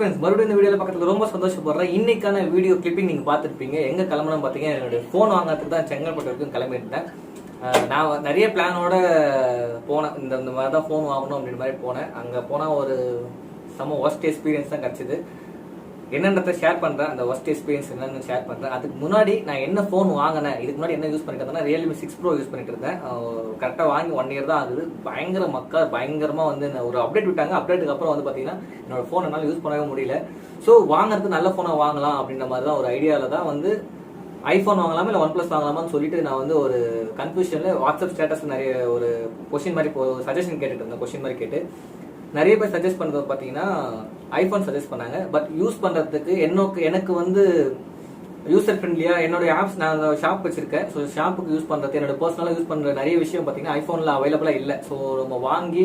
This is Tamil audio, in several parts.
ஃப்ரெண்ட்ஸ், மறுபடியும் இந்த வீடியோவில் பார்க்கறதுக்கு ரொம்ப சந்தோஷப்படுறேன். இன்னைக்கான வீடியோ கிளிப்பிங் நீங்கள் பார்த்துருப்பீங்க. எங்கே கிளம்புன்னு பார்த்தீங்கன்னா, என்னுடைய ஃபோன் வாங்குறதுக்கு தான் செங்கல்பட்டு வரைக்கும் கிளம்பிட்டேன். நான் நிறைய பிளானோட போனேன். இந்த மாதிரி தான் ஃபோன் வாங்கணும் அப்படின்ற மாதிரி போனேன். அங்கே போனால் ஒரு ஒர்ஸ்ட் எக்ஸ்பீரியன்ஸ் தான் கிடச்சிது. என்னன்றதை ஷேர் பண்ணுறேன். அந்த ஒர்ஸ்ட் எக்ஸ்பீரியன்ஸ் என்னன்னு ஷேர் பண்ணுறேன். அதுக்கு முன்னாடி நான் என்ன ஃபோன் வாங்கினேன், இதுக்கு முன்னாடி என்ன யூஸ் பண்ணிட்டு இருந்தேன்னா, Realme 6 Pro யூஸ் பண்ணிட்டு இருந்தேன். கரெக்டாக வாங்கி 1 year தான் ஆகுது. பயங்கரமாக வந்து ஒரு அப்டேட் விட்டாங்க. அப்டேட்டுக்கு அப்புறம் வந்து பார்த்தீங்கன்னா என்னோட ஃபோன் என்னால் யூஸ் பண்ணவே முடியல. ஸோ வாங்குறது நல்ல ஃபோனாக வாங்கலாம் அப்படின்ற மாதிரி தான் ஒரு ஐடியாவில் தான் வந்து ஐஃபோன் வாங்கலாமா இல்லை OnePlus வாங்கலாமான்னு சொல்லிட்டு நான் வந்து ஒரு கன்ஃபியூஷனில் வாட்ஸ்அப் ஸ்டேட்டஸ் நிறைய ஒரு கொஸ்டின் மாதிரி சஜஷன் கேட்டுட்டு இருந்தேன். கொஸ்டின் மாதிரி கேட்டு நிறைய பேர் சஜஸ்ட் பண்ணுறது பார்த்தீங்கன்னா ஐஃபோன் சஜஸ்ட் பண்ணாங்க. பட் யூஸ் பண்ணுறதுக்கு எனக்கு வந்து யூசர் ஃப்ரெண்ட்லியாக என்னுடைய ஆப்ஸ், நான் ஷாப் வச்சிருக்கேன். ஸோ ஷாப்புக்கு யூஸ் பண்ணுறது, என்னோட பர்சனலாக யூஸ் பண்ணுற நிறைய விஷயம் பார்த்தீங்கன்னா ஐஃபோனில் அவைலபிளாக இல்லை. ஸோ நம்ம வாங்கி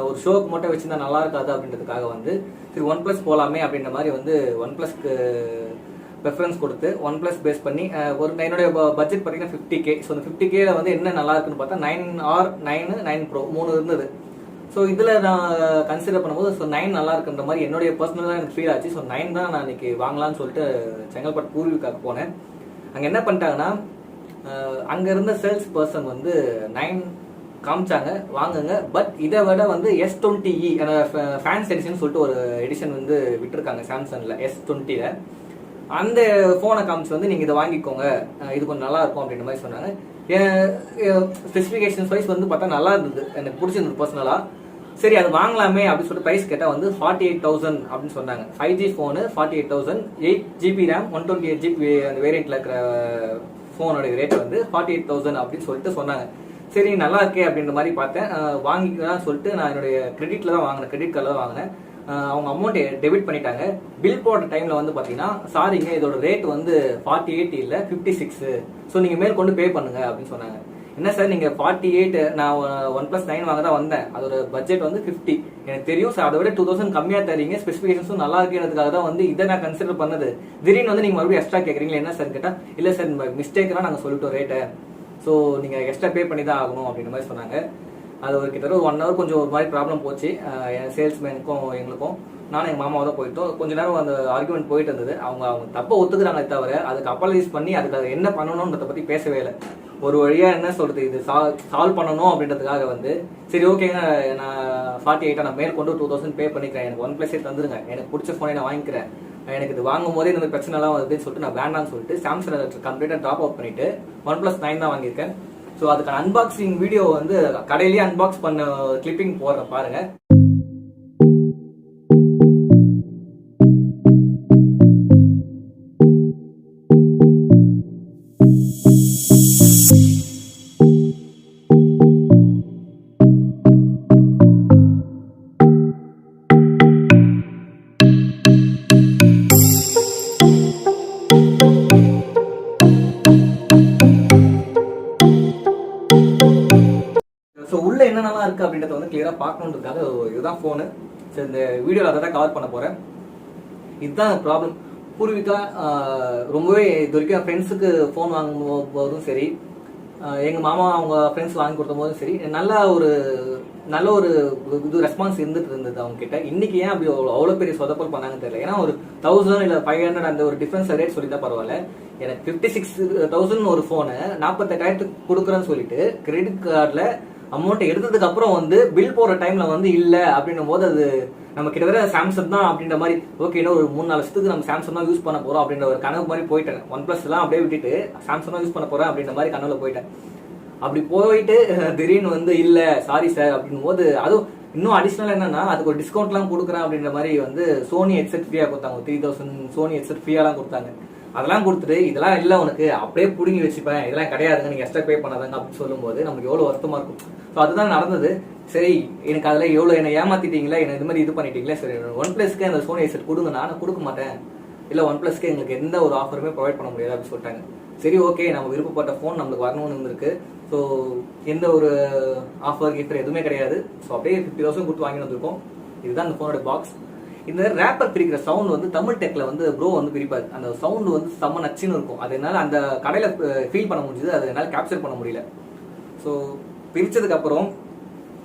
ஒரு ஷோக்கு மட்டும் வச்சுருந்தா நல்லா இருக்காது அப்படின்றதுக்காக வந்து சரி OnePlus போகலாமே அப்படின்ற மாதிரி வந்து OnePlusக்கு ப்ரெஃபரன்ஸ் கொடுத்து OnePlus பேஸ் பண்ணி என்னுடைய பட்ஜெட் பார்த்தீங்கன்னா 50K. ஸோ அந்த 50Kல வந்து என்ன நல்லா இருக்குன்னு பார்த்தா 9R 9 Pro 3 இருந்தது. ஸோ இதில் நான் கன்சிடர் பண்ணும்போது 9 நல்லா இருக்குன்ற மாதிரி என்னுடைய பர்சனலாக எனக்கு ஃபீல் ஆச்சு. ஸோ 9 தான் நான் இன்னைக்கு வாங்கலாம்னு சொல்லிட்டு செங்கல்பட்டு பூர்வீகாக்கு போனேன். அங்கே என்ன பண்ணிட்டாங்கன்னா, அங்கே இருந்த சேல்ஸ் பர்சன் வந்து 9 காமிச்சாங்க, வாங்குங்க. பட் இதை விட வந்து S20e ஃபேன்ஸ் எடிஷன் சொல்லிட்டு ஒரு எடிஷன் வந்து விட்டுருக்காங்க சாம்சங்கில் S20ல. அந்த ஃபோனை காமிச்சு வந்து நீங்கள் இதை வாங்கிக்கோங்க, இது கொஞ்சம் நல்லா இருக்கும் அப்படின்ற மாதிரி சொன்னாங்க. ஸ்பெசிஃபிகேஷன்ஸ் வைஸ் வந்து பார்த்தா நல்லா இருந்தது, எனக்கு பிடிச்சிருந்தது பர்சனலாக. சரி அது வாங்கலாமே அப்படின்னு சொல்லிட்டு ப்ரைஸ் கேட்டால் வந்து 48,000 அப்படின்னு சொன்னாங்க. 5G phone 48,000, 8GB RAM 128GB அந்த வேரியண்ட்டில் இருக்கிற ஃபோனோட ரேட் வந்து 48,000 அப்படின்னு சொல்லிட்டு சொன்னாங்க. சரி நல்லா இருக்கே அப்படின்ற மாதிரி பார்த்தேன். வாங்கிக்கலாம்னு சொல்லிட்டு நான் என்னுடைய கிரெடிட்டில் தான் வாங்கினேன், கிரெடிட் கார்டில் தான் வாங்கினேன். அவங்க அமௌண்ட் டெபிட் பண்ணிட்டாங்க. பில் போடுற டைமில் வந்து பார்த்தீங்கன்னா, சாரிங்க இதோட ரேட் வந்து 48 இல்லை 56, ஸோ நீங்கள் மேல் கொண்டு பே பண்ணுங்க அப்படின்னு சொன்னாங்க. என்ன சார் நீங்கள் 48, நான் OnePlus 9 வாங்க தான் வந்தேன், அதோட பட்ஜெட் வந்து 50, எனக்கு தெரியும் சார், அதை விட 2000 கம்மியாக தரீங்க, ஸ்பெசிஃபிகேஷன்ஸும் நல்லா இருக்கிறதுக்காக தான் வந்து இதை நான் கன்சிடர் பண்ணது. திடீர்னு வந்து நீங்கள் மறுபடியும் எக்ஸ்ட்ரா கேட்குறீங்களா என்ன சார் கேட்டால், இல்லை சார் மிஸ்டேக்லாம் நாங்கள் சொல்லிட்டோம் ரேட்டை, ஸோ நீங்கள் எக்ஸ்ட்ரா பே பண்ணி தான் ஆகணும் அப்படின்ற மாதிரி சொன்னாங்க. அது ஒரு கிட்டத்தட்ட 1 hour கொஞ்சம் ஒரு மாதிரி ப்ராப்ளம் போச்சு. என் சேல்ஸ்மேனுக்கும் எங்களுக்கும், நானும் எங்கள் மாமாவை தான் போயிட்டோம். கொஞ்ச நேரம் அந்த ஆர்குமெண்ட் போயிட்டு இருந்தது. அவங்க தப்பை ஒத்துக்கிறாங்களே தவிர அதுக்கு அப்பாலஜைஸ் பண்ணி அதுக்கு என்ன பண்ணணுன்றதை பற்றி பேசவே இல்லை. ஒரு வழியாக என்ன சொல்கிறது, இது சால்வ் பண்ணணும் அப்படின்றதுக்காக வந்து சரி ஓகேங்க, நான் 48 நான் மேல் கொண்டு 2000 பே பண்ணிக்கிறேன், எனக்கு OnePlus தந்துருங்க, எனக்கு பிடிச்ச ஃபோனை நான் வாங்கிக்கிறேன், எனக்கு இது வாங்கும் போதே இந்த பிரச்சனைலாம் வருதுன்னு சொல்லிட்டு நான் வேண்டாம்னு சொல்லிட்டு சாம்சங் கம்ப்ளீட்டாக ட்ராப் அவுட் பண்ணிட்டு OnePlus 9 தான் வாங்கியிருக்கேன். ஸோ அதுக்கான அன்பாக்சிங் வீடியோ வந்து கடையிலேயே அன்பாக்ஸ் பண்ண கிளிப்பிங் போடுறேன் பாருங்க. உள்ள என்னென்னலாம் இருக்கு அப்படின்றத வந்து கிளியரா பார்க்கணுன்றதுக்காக இதுதான் ஃபோனு. சரி இந்த வீடியோவில் அதை தான் கவர் பண்ண போறேன். இதுதான் ப்ராப்ளம். பூர்விகா ரொம்பவே இது வரைக்கும் ஃப்ரெண்ட்ஸுக்கு ஃபோன் வாங்கும் போதும் சரி, எங்கள் மாமா அவங்க ஃப்ரெண்ட்ஸ் வாங்கி கொடுத்த போதும் சரி, நல்ல ஒரு இது ரெஸ்பான்ஸ் இருந்தது அவங்க கிட்ட. இன்னைக்கு ஏன் அப்படி அவ்வளோ பெரிய சொதப்பல் பண்ணாங்கன்னு தெரியல. ஏன்னா ஒரு 1000 இல்லை 500 அந்த ஒரு டிஃபரன்ஸ் ரேட் சொல்லிட்டா பரவாயில்ல. எனக்கு 56,000 ஒரு ஃபோனு 48,000 கொடுக்குறேன்னு சொல்லிட்டு கிரெடிட் கார்டில் அமௌண்ட் எடுத்ததுக்கு அப்புறம் வந்து பில் போற டைம்ல வந்து இல்ல அப்படின்னும் போது அது நம்ம கிட்டத்தட்ட சாம்சங் தான் அப்படின்ற மாதிரி, ஓகே இன்னும் ஒரு 3-4 வருஷத்துக்கு நம்ம சாம்சங் தான் யூஸ் பண்ண போறோம் அப்படின்ற ஒரு கனவு மாதிரி போயிட்டேன். OnePlus எல்லாம் அப்படியே விட்டுட்டு சாம்சங் தான் யூஸ் பண்ண போறேன் அப்படின்ற மாதிரி கனவுல போயிட்டேன். அப்படி போயிட்டு திடீர்னு வந்து இல்ல சாரி சார் அப்படின்னும் போது, அதுவும் இன்னும் அடிஷனல் என்னன்னா அதுக்கு ஒரு டிஸ்கவுண்ட்லாம் கொடுக்குறேன் அப்படின்ற மாதிரி வந்து சோனி ஹெட்செட் ஃப்ரீயா கொடுத்தாங்க. 3000 சோனி ஹெட்செட் ஃப்ரீயாலாம் கொடுத்தாங்க. அதெல்லாம் கொடுத்துட்டு இதெல்லாம் இல்லை உனக்கு அப்படியே பிடுங்கி வச்சுப்பேன், இதெல்லாம் கிடையாதுங்க, நீங்கள் எக்ஸ்ட்ரா பே பண்ணாதாங்க அப்படின்னு சொல்லும்போது நமக்கு எவ்வளோ வருத்தமாக இருக்கும். ஸோ அதுதான் நடந்தது. சரி எனக்கு அதில் எவ்வளோ என்னை ஏமாத்திட்டீங்களா, என்ன இது மாதிரி இது பண்ணிட்டீங்களா, சரி OnePlusக்கு அந்த சோனி ஹெட்செட் கொடுங்க, நானும் கொடுக்க மாட்டேன், இல்லை OnePlusக்கு எங்களுக்கு எந்த ஒரு ஆஃபருமே ப்ரொவைட் பண்ண முடியாது அப்படின்னு சொல்லிட்டாங்க. சரி ஓகே, நம்ம விருப்பப்பட்ட ஃபோன் நம்மளுக்கு வரணும்னு இருந்திருக்கு. ஸோ எந்த ஒரு ஆஃபர் கிஃப்ட் எதுவுமே கிடையாது. ஸோ அப்படியே 50,000 கொடுத்து வாங்கி வந்திருக்கோம். இதுதான் அந்த ஃபோனோட பாக்ஸ். இந்த ரேப்பர் பிரிக்கிற சவுண்ட் வந்து தமிழ் டெக்ல வந்து ப்ரோ வந்து பிரிப்பாரு. அந்த சவுண்ட் வந்து செம்ம நச்சுன்னு இருக்கும். அதனால அந்த கடையில ஃபீல் பண்ண முடிஞ்சது, அதை என்னால் கேப்சர் பண்ண முடியல. ஸோ பிரிச்சதுக்கு அப்புறம்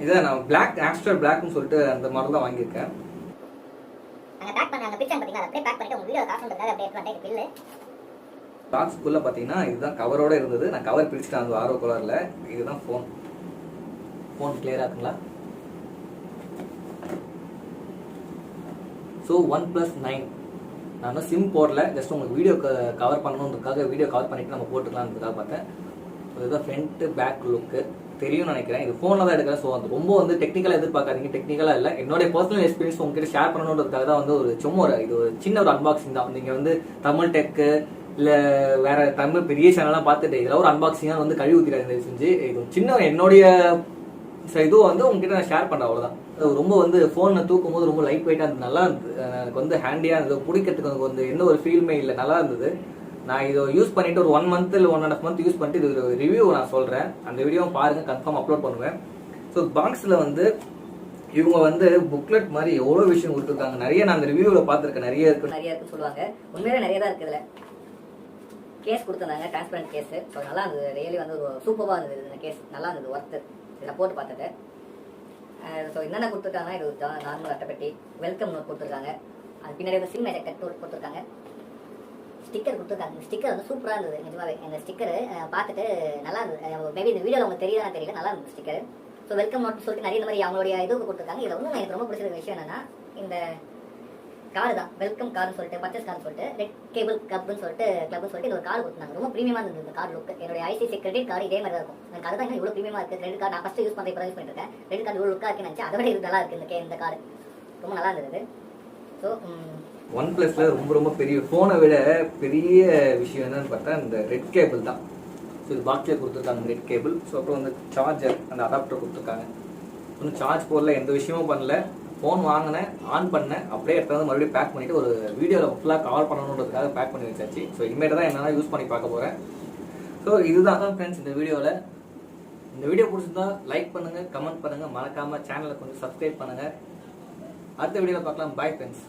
இதை நான் பிளாக் ஆஸ்ட்ரல் பிளாக்னு சொல்லிட்டு அந்த மாடல் தான் வாங்கியிருக்கேன். பிரிச்சாங்க பாத்தீங்களா, அப்படியே பேக் பண்ணிட்டு உங்க வீடியோ காசு பண்றதுக்காக அப்படியே எடுத்து வந்தேன் பில்லு. பாக்ஸ்க்குள்ள பாத்தீங்கன்னா இதுதான் கவரோட இருந்தது. நான் கவர் பிரிச்சுட்டேன் அந்த ஆரோ கலர்ல. இதுதான் ஃபோன். ஃபோன் கிளியரா இருக்குங்களா? ஸோ OnePlus 9 நான் சிம் போடல, ஜஸ்ட் உங்களுக்கு வீடியோ கவர் பண்ணணுன்றதுக்காக வீடியோ கவர் பண்ணிட்டு நம்ம போட்டுக்கலாம்ன்றதுக்காக பார்த்தேன். ஸோ இதுதான் ஃப்ரண்ட் பேக் லுக்கு தெரியும்னு நினைக்கிறேன். இது ஃபோனில் தான் எடுக்கிறேன். ஸோ அது ரொம்ப வந்து டெக்னிக்கலாக எதிர்பார்க்காதீங்க, டெக்னிக்கலாக இல்லை. என்னோட பர்சனல் எக்ஸ்பீரியன்ஸ் உங்ககிட்ட ஷேர் பண்ணணுன்றதுக்காக தான் வந்து ஒரு சும்மா இது ஒரு சின்ன ஒரு அன்பாக்சிங் தான். நீங்கள் வந்து தமிழ் டெக்கு இல்லை வேற தமிழ் பெரிய சேனல்லாம் பார்த்துட்டு இதெல்லாம் ஒரு அன்பாக்சிங்காக வந்து கழுவி ஊற்றிடாது செஞ்சு. இது சின்ன என்னுடைய இதுவும் வந்து உங்ககிட்ட நான் ஷேர் பண்ணுறேன், அவ்வளோதான். ரொம்ப வந்து ஃபோனை தூக்கும் போது ரொம்ப லைட் வெயிட்டாக இருந்தது, நல்லா இருந்தது. எனக்கு வந்து ஹேண்டியாக இருந்தது, பிடிக்கிறதுக்கு எனக்கு வந்து எந்த ஒரு ஃபீல்மே இல்லை, நல்லா இருந்தது. நான் இதை யூஸ் பண்ணிட்டு ஒரு 1 month இல்லை 1.5 month யூஸ் பண்ணிட்டு இது ஒரு ரிவ்யூ நான் சொல்கிறேன். அந்த வீடியோவும் பாருங்கள், கன்ஃபார்ம் அப்லோட் பண்ணுவேன். ஸோ பாக்ஸில் வந்து இவங்க வந்து புக்லெட் மாதிரி எவ்வளோ விஷயம் கொடுத்துருக்காங்க. நிறைய நான் அந்த ரிவ்யூவில் பார்த்துருக்கேன், நிறைய இருக்குன்னு சொல்லுவாங்க. உண்மையிலே நிறைய தான் இருக்குது. இதில் கேஸ் கொடுத்துருந்தாங்க, டிரான்ஸ்பரண்ட் கேஸ். ஸோ நல்லா இருந்தது, ரியலி வந்து ஒரு சூப்பராக இருந்தது இந்த கேஸ், நல்லா இருந்தது, ஒர்த்து. இதில் போட்டு பார்த்தது. ஸோ என்னென்ன கொடுத்துருக்காங்கன்னா, இது நார்மல் அட்டைப்பெட்டி, வெல்கம் நோட் கொடுத்துருக்காங்க, அது பின்னாடி ஒரு சிம் எஜெக்டர் நோட் கொடுத்துருக்காங்க, ஸ்டிக்கர் கொடுத்துருக்காங்க. ஸ்டிக்கர் வந்து சூப்பராக இருந்தது நிஜமாவே. இந்த ஸ்டிக்கர் பார்த்துட்டு நல்லா இருந்தது. மேபி இந்த வீடியோவில் உங்களுக்கு தெரியுதா தெரியல, நல்லா இருந்தது ஸ்டிக்கர். ஸோ வெல்கம் நோட் சொல்லிட்டு நிறைய இந்த மாதிரி அவங்களுடைய இதுக்கு கொடுத்துருக்காங்க. இதில் வந்து எனக்கு ரொம்ப பிடிச்ச விஷயம் என்னன்னா, இந்த கார்டு தான் வெல்கம் கார்டுன்னு சொல்லிட்டு, பர்ச்சேஸ் கார்டு சொல்லிட்டு, ரெட் கேபிள் கிளப்னு சொல்லிட்டு இது ஒரு கார்டு கொடுத்தாங்க. ரொம்ப ப்ரீமியமாக இருந்தது இந்த கார்டு லுக். என்னோட ஐசிசி கிரெடிட் கார்டு இதே மாதிரி தான் இருக்கும். எனக்கு அதுதான் இவ்வளோ ப்ரீமியமாக இருக்குது. கிரெடிட் கார்டு நான் ஃபஸ்ட்டு யூஸ் பண்ணுறேன், இப்போ யூஸ் பண்ணிட்டு இருக்கேன். கிரெடிட் கார்டு இவ்வளோ லுக்காக இருக்குன்னு நினச்சி அதை விட இது நல்லா இருக்குது. இந்த கார்டு ரொம்ப நல்லா இருந்தது. ஸோ OnePlusல ரொம்ப பெரிய ஃபோனை விட பெரிய விஷயம் என்னன்னு பார்த்தா இந்த ரெட் கேபிள் தான். ஸோ இது பாக்ஸில் கொடுத்துருக்காங்க ரெட் கேபிள். ஸோ அப்புறம் வந்து சார்ஜர், அந்த அடாப்டர் கொடுத்துருக்காங்க. இன்னும் சார்ஜ் போடல, எந்த விஷயமும் பண்ணல. ஃபோன் வாங்கினேன், ஆன் பண்ணேன், அப்படியே எடுத்து வந்து மறுபடியும் பேக் பண்ணிவிட்டு ஒரு வீடியோவில் ஃபுல்லாக கவர் பண்ணணுன்றதுக்காக பேக் பண்ணி வச்சாச்சு. ஸோ இனிமேட்டு தான் என்னென்னா யூஸ் பண்ணி பார்க்க போகிறேன். ஸோ இதுதான் ஃப்ரெண்ட்ஸ் இந்த வீடியோவில். இந்த வீடியோ பிடிச்சிருந்தா லைக் பண்ணுங்கள், கமெண்ட் பண்ணுங்கள், மறக்காமல் சேனலை கொஞ்சம் சப்ஸ்கிரைப் பண்ணுங்கள். அடுத்த வீடியோவில் பார்க்கலாம். Bye friends.